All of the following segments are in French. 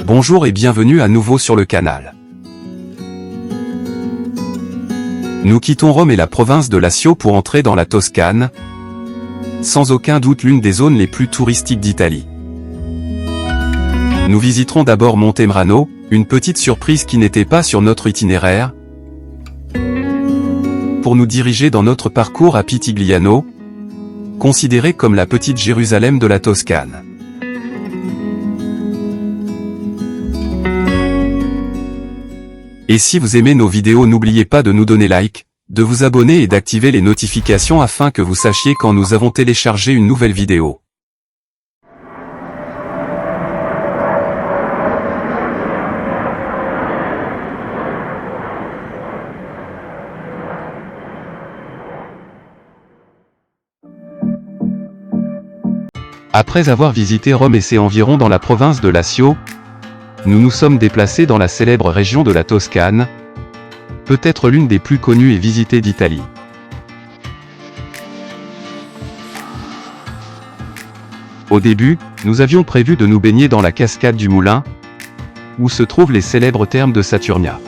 Bonjour et bienvenue à nouveau sur le canal. Nous quittons Rome et la province de Lazio pour entrer dans la Toscane, sans aucun doute l'une des zones les plus touristiques d'Italie. Nous visiterons d'abord Montemrano, une petite surprise qui n'était pas sur notre itinéraire, pour nous diriger dans notre parcours à Pitigliano, considéré comme la petite Jérusalem de la Toscane. Et si vous aimez nos vidéos, n'oubliez pas de nous donner like, de vous abonner et d'activer les notifications afin que vous sachiez quand nous avons téléchargé une nouvelle vidéo. Après avoir visité Rome et ses environs dans la province de Lazio, nous nous sommes déplacés dans la célèbre région de la Toscane, peut-être l'une des plus connues et visitées d'Italie. Au début, nous avions prévu de nous baigner dans la cascade du Moulin, où se trouvent les célèbres thermes de Saturnia.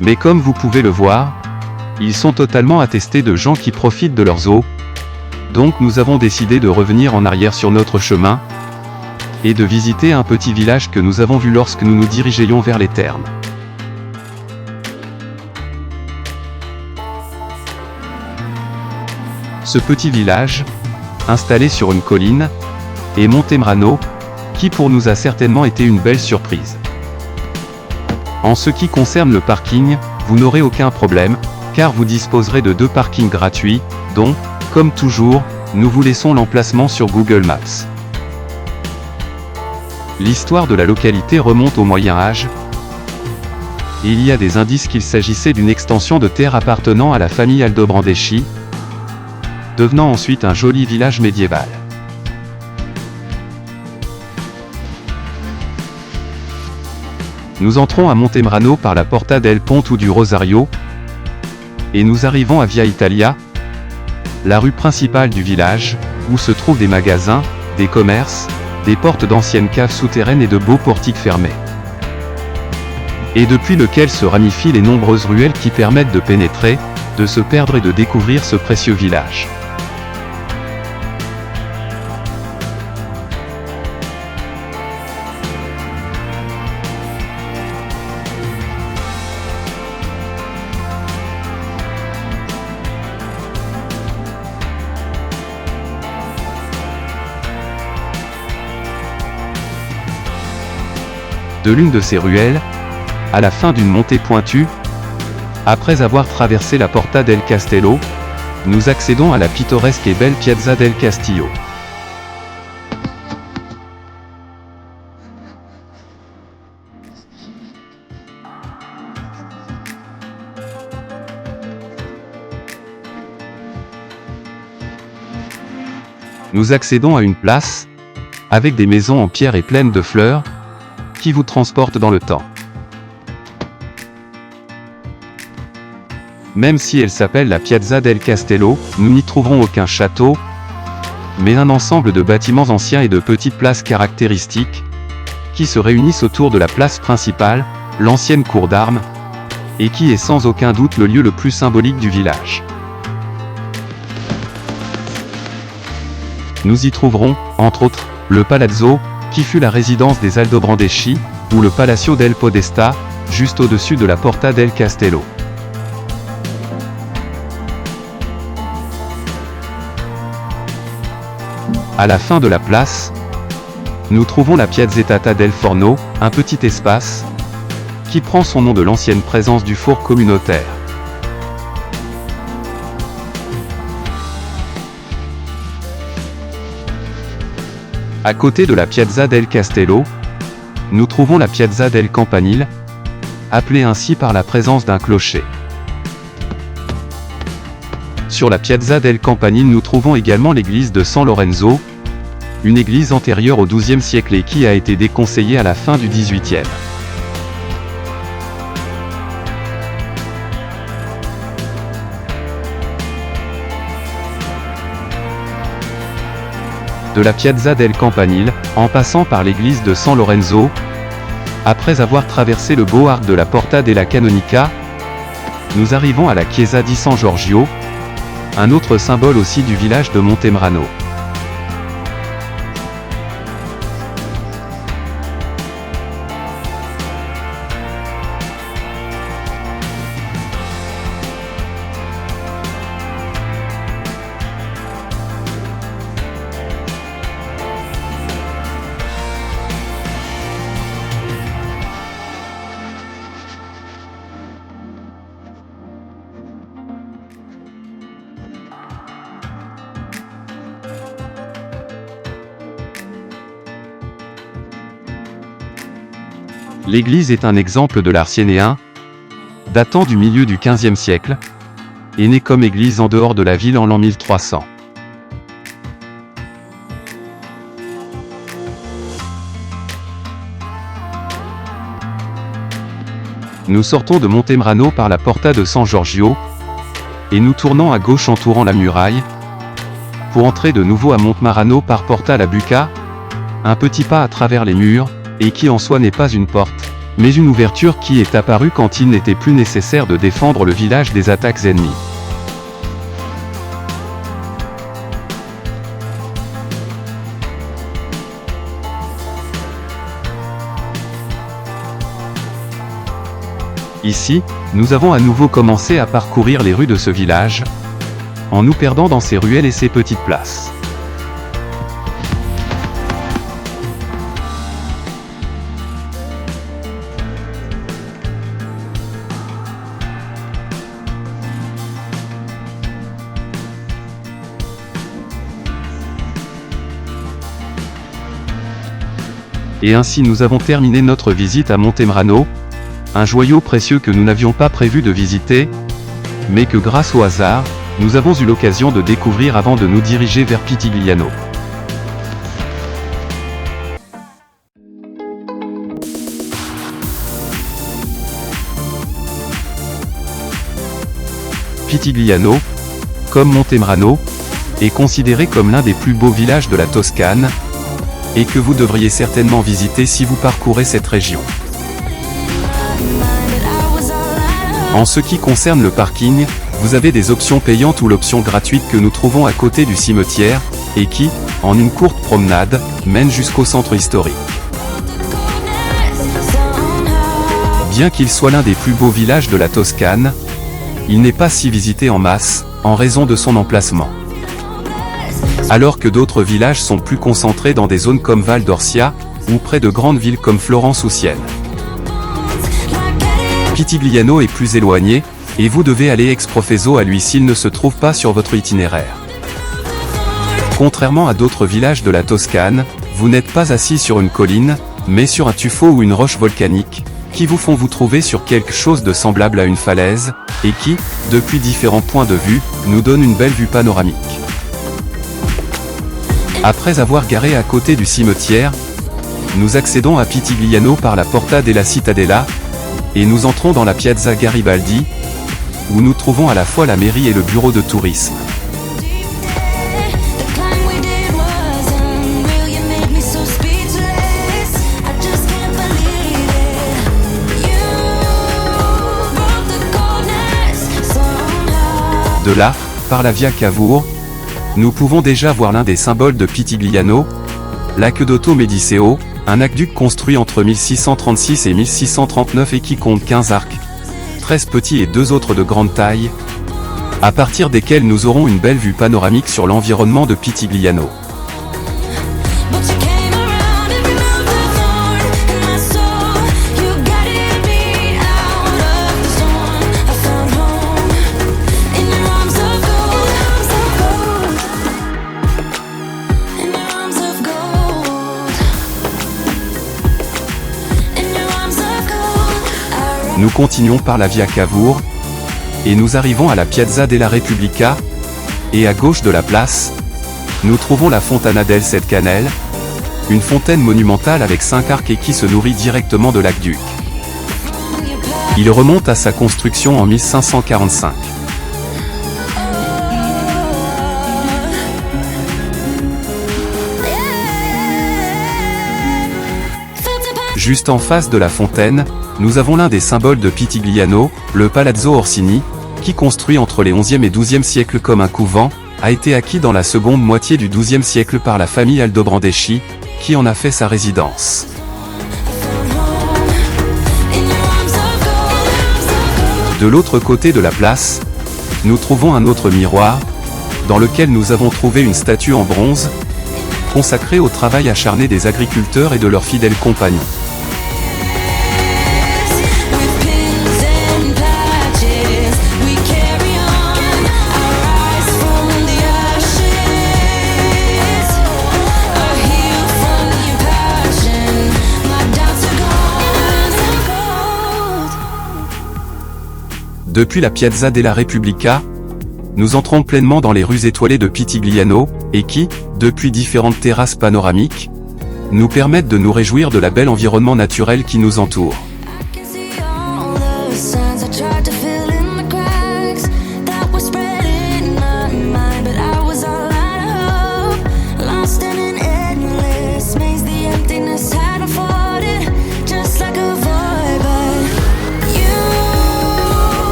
Mais comme vous pouvez le voir, ils sont totalement attestés de gens qui profitent de leurs eaux, donc nous avons décidé de revenir en arrière sur notre chemin, et de visiter un petit village que nous avons vu lorsque nous nous dirigions vers les thermes. Ce petit village, installé sur une colline, est Montemrano, qui pour nous a certainement été une belle surprise. En ce qui concerne le parking, vous n'aurez aucun problème, car vous disposerez de 2 parkings gratuits, dont, comme toujours, nous vous laissons l'emplacement sur Google Maps. L'histoire de la localité remonte au Moyen Âge, et il y a des indices qu'il s'agissait d'une extension de terre appartenant à la famille Aldobrandeschi, devenant ensuite un joli village médiéval. Nous entrons à Montemrano par la Porta del Ponte ou du Rosario, et nous arrivons à Via Italia, la rue principale du village, où se trouvent des magasins, des commerces, des portes d'anciennes caves souterraines et de beaux portiques fermés. Et depuis lequel se ramifient les nombreuses ruelles qui permettent de pénétrer, de se perdre et de découvrir ce précieux village. De l'une de ces ruelles, à la fin d'une montée pointue, après avoir traversé la Porta del Castello, nous accédons à la pittoresque et belle Piazza del Castillo. Nous accédons à une place, avec des maisons en pierre et pleines de fleurs, qui vous transporte dans le temps. Même si elle s'appelle la Piazza del Castello, nous n'y trouverons aucun château, mais un ensemble de bâtiments anciens et de petites places caractéristiques, qui se réunissent autour de la place principale, l'ancienne cour d'armes, et qui est sans aucun doute le lieu le plus symbolique du village. Nous y trouverons, entre autres, le Palazzo, qui fut la résidence des Aldobrandeschi, ou le Palacio del Podesta, juste au-dessus de la Porta del Castello. À la fin de la place, nous trouvons la Piazzetta del Forno, un petit espace, qui prend son nom de l'ancienne présence du four communautaire. À côté de la Piazza del Castello, nous trouvons la Piazza del Campanile, appelée ainsi par la présence d'un clocher. Sur la Piazza del Campanile, nous trouvons également l'église de San Lorenzo, une église antérieure au XIIe siècle et qui a été déconseillée à la fin du XVIIIe. de la Piazza del Campanile, en passant par l'église de San Lorenzo. Après avoir traversé le beau arc de la Porta della Canonica, nous arrivons à la Chiesa di San Giorgio, un autre symbole aussi du village de Montemrano. L'église est un exemple de l'art siennéen, datant du milieu du XVe siècle, et née comme église en dehors de la ville en l'an 1300. Nous sortons de Montemrano par la Porta de San Giorgio, et nous tournons à gauche entourant la muraille, pour entrer de nouveau à Montemrano par Porta la Buca, un petit pas à travers les murs, et qui en soi n'est pas une porte, mais une ouverture qui est apparue quand il n'était plus nécessaire de défendre le village des attaques ennemies. Ici, nous avons à nouveau commencé à parcourir les rues de ce village, en nous perdant dans ses ruelles et ses petites places. Et ainsi nous avons terminé notre visite à Montemrano, un joyau précieux que nous n'avions pas prévu de visiter, mais que grâce au hasard, nous avons eu l'occasion de découvrir avant de nous diriger vers Pitigliano. Pitigliano, comme Montemrano, est considéré comme l'un des plus beaux villages de la Toscane, et que vous devriez certainement visiter si vous parcourez cette région. En ce qui concerne le parking, vous avez des options payantes ou l'option gratuite que nous trouvons à côté du cimetière, et qui, en une courte promenade, mène jusqu'au centre historique. Bien qu'il soit l'un des plus beaux villages de la Toscane, il n'est pas si visité en masse, en raison de son emplacement. Alors que d'autres villages sont plus concentrés dans des zones comme Val d'Orcia, ou près de grandes villes comme Florence ou Sienne. Pitigliano est plus éloigné, et vous devez aller ex professo à lui s'il ne se trouve pas sur votre itinéraire. Contrairement à d'autres villages de la Toscane, vous n'êtes pas assis sur une colline, mais sur un tuffeau ou une roche volcanique, qui vous font vous trouver sur quelque chose de semblable à une falaise, et qui, depuis différents points de vue, nous donne une belle vue panoramique. Après avoir garé à côté du cimetière, nous accédons à Pitigliano par la Porta della Cittadella, et nous entrons dans la Piazza Garibaldi, où nous trouvons à la fois la mairie et le bureau de tourisme. De là, par la Via Cavour, nous pouvons déjà voir l'un des symboles de Pitigliano, l'Aquedotto Mediceo, un aqueduc construit entre 1636 et 1639 et qui compte 15 arcs, 13 petits et 2 autres de grande taille, à partir desquels nous aurons une belle vue panoramique sur l'environnement de Pitigliano. Nous continuons par la Via Cavour, et nous arrivons à la Piazza della Repubblica, et à gauche de la place, nous trouvons la Fontana del Sette Canelle, une fontaine monumentale avec 5 arcs et qui se nourrit directement de l'aqueduc. Il remonte à sa construction en 1545. Juste en face de la fontaine, nous avons l'un des symboles de Pitigliano, le Palazzo Orsini, qui construit entre les XIe et XIIe siècles comme un couvent, a été acquis dans la seconde moitié du XIIe siècle par la famille Aldobrandeschi, qui en a fait sa résidence. De l'autre côté de la place, nous trouvons un autre miroir, dans lequel nous avons trouvé une statue en bronze, consacrée au travail acharné des agriculteurs et de leurs fidèles compagnons. Depuis la Piazza della Repubblica, nous entrons pleinement dans les rues étoilées de Pitigliano, et qui, depuis différentes terrasses panoramiques, nous permettent de nous réjouir de la belle environnement naturel qui nous entoure.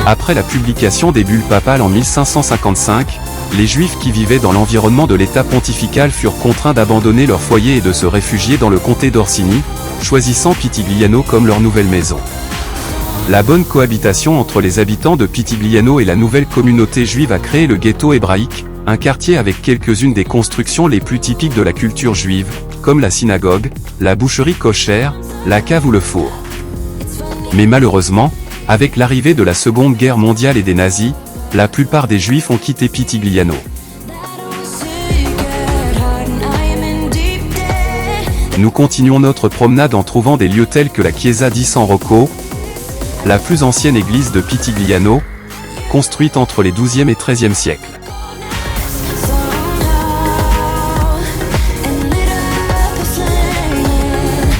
Après la publication des bulles papales en 1555, les Juifs qui vivaient dans l'environnement de l'État pontifical furent contraints d'abandonner leur foyer et de se réfugier dans le comté d'Orsini, choisissant Pitigliano comme leur nouvelle maison. La bonne cohabitation entre les habitants de Pitigliano et la nouvelle communauté juive a créé le ghetto hébraïque, un quartier avec quelques-unes des constructions les plus typiques de la culture juive, comme la synagogue, la boucherie cochère, la cave ou le four. Mais malheureusement, avec l'arrivée de la Seconde Guerre mondiale et des nazis, la plupart des Juifs ont quitté Pitigliano. Nous continuons notre promenade en trouvant des lieux tels que la Chiesa di San Rocco, la plus ancienne église de Pitigliano, construite entre les XIIe et XIIIe siècles.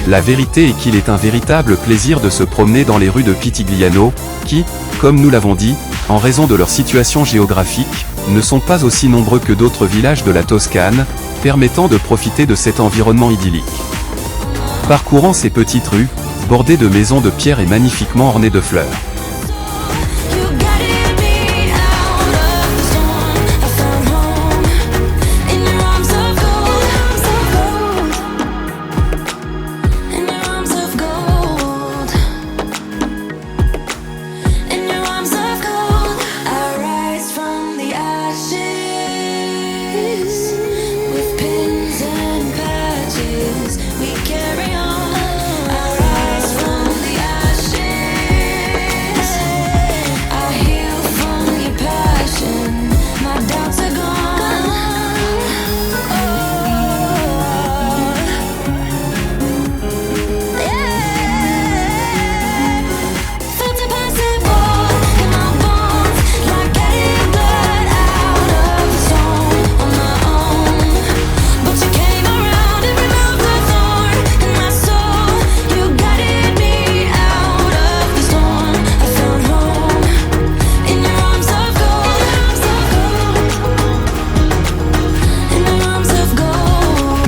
La vérité est qu'il est un véritable plaisir de se promener dans les rues de Pitigliano, qui, comme nous l'avons dit, en raison de leur situation géographique, ne sont pas aussi nombreux que d'autres villages de la Toscane, permettant de profiter de cet environnement idyllique. Parcourant ces petites rues, bordées de maisons de pierre et magnifiquement ornées de fleurs.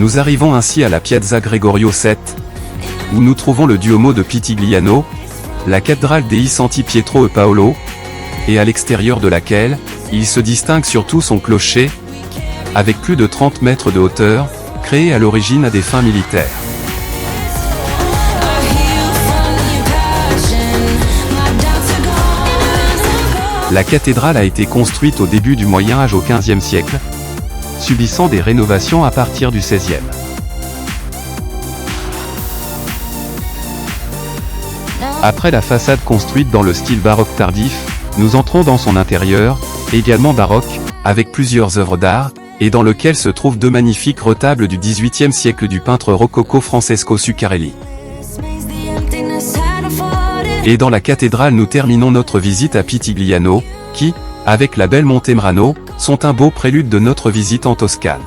Nous arrivons ainsi à la Piazza Gregorio VII, où nous trouvons le Duomo de Pitigliano, la cathédrale dei Santi Pietro e Paolo, et à l'extérieur de laquelle, il se distingue surtout son clocher, avec plus de 30 mètres de hauteur, créé à l'origine à des fins militaires. La cathédrale a été construite au début du Moyen Âge au XVe siècle, subissant des rénovations à partir du XVIe. Après la façade construite dans le style baroque tardif, nous entrons dans son intérieur, également baroque, avec plusieurs œuvres d'art, et dans lequel se trouvent deux magnifiques retables du XVIIIe siècle du peintre rococo Francesco Zuccarelli. Et dans la cathédrale nous terminons notre visite à Pitigliano, qui, avec la belle Monte Mrano, sont un beau prélude de notre visite en Toscane.